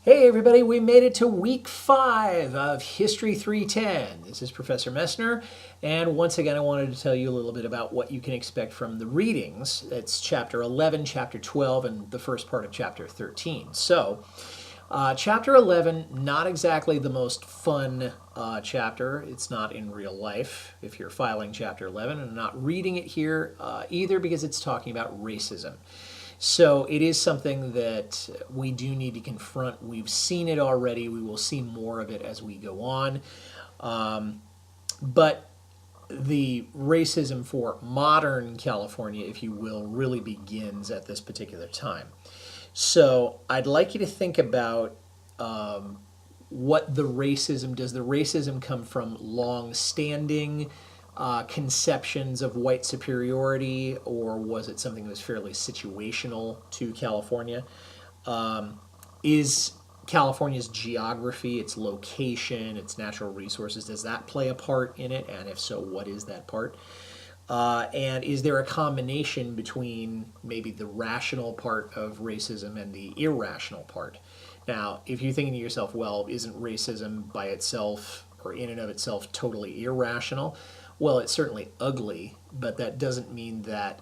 Hey everybody, we made it to week 5 of History 310. This is Professor Messner, and once again I wanted to tell you a little bit about what you can expect from the readings. It's chapter 11, chapter 12, and the first part of chapter 13. So, chapter 11, not exactly the most fun chapter. It's not in real life if you're filing chapter 11, and I'm not reading it here either because it's talking about racism. So it is something that we do need to confront. We've seen it already. We will see more of it as we go on. But the racism for modern California, if you will, really begins at this particular time. So I'd like you to think about what the racism, does the racism come from long-standing conceptions of white superiority, or was it something that was fairly situational to California? Is California's geography, its location, its natural resources, does that play a part in it? And if so, what is that part? And is there a combination between maybe the rational part of racism and the irrational part? Now, if you're thinking to yourself, well, isn't racism by itself or in and of itself totally irrational? Well, it's certainly ugly, but that doesn't mean that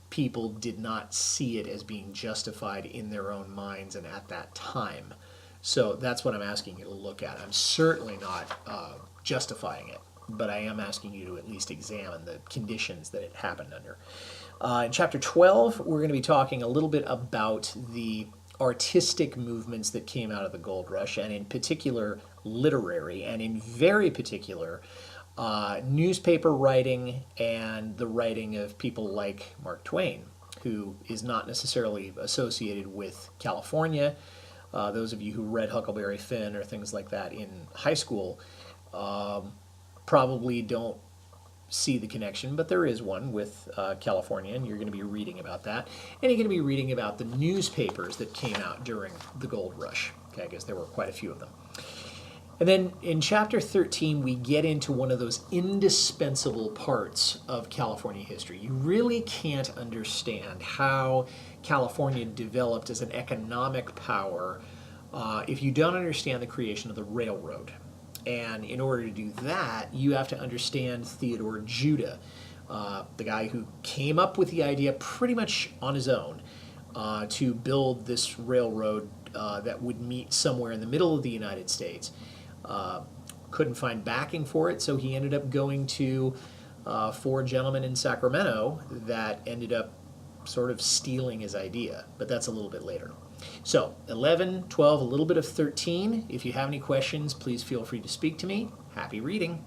people did not see it as being justified in their own minds and at that time. So that's what I'm asking you to look at. I'm certainly not justifying it, but I am asking you to at least examine the conditions that it happened under. In chapter 12, we're going to be talking a little bit about the artistic movements that came out of the gold rush, and in particular literary, and in very particular newspaper writing and the writing of people like Mark Twain, who is not necessarily associated with California. Those of you who read Huckleberry Finn or things like that in high school probably don't see the connection, but there is one with California, and you're going to be reading about that. And you're going to be reading about the newspapers that came out during the gold rush. Okay, I guess there were quite a few of them. And then in chapter 13, we get into one of those indispensable parts of California history. You really can't understand how California developed as an economic power if you don't understand the creation of the railroad. And in order to do that, you have to understand Theodore Judah, the guy who came up with the idea pretty much on his own to build this railroad that would meet somewhere in the middle of the United States. Couldn't find backing for it, so he ended up going to 4 gentlemen in Sacramento that ended up sort of stealing his idea, but that's a little bit later. So 11, 12, a little bit of 13. If you have any questions, please feel free to speak to me. Happy reading.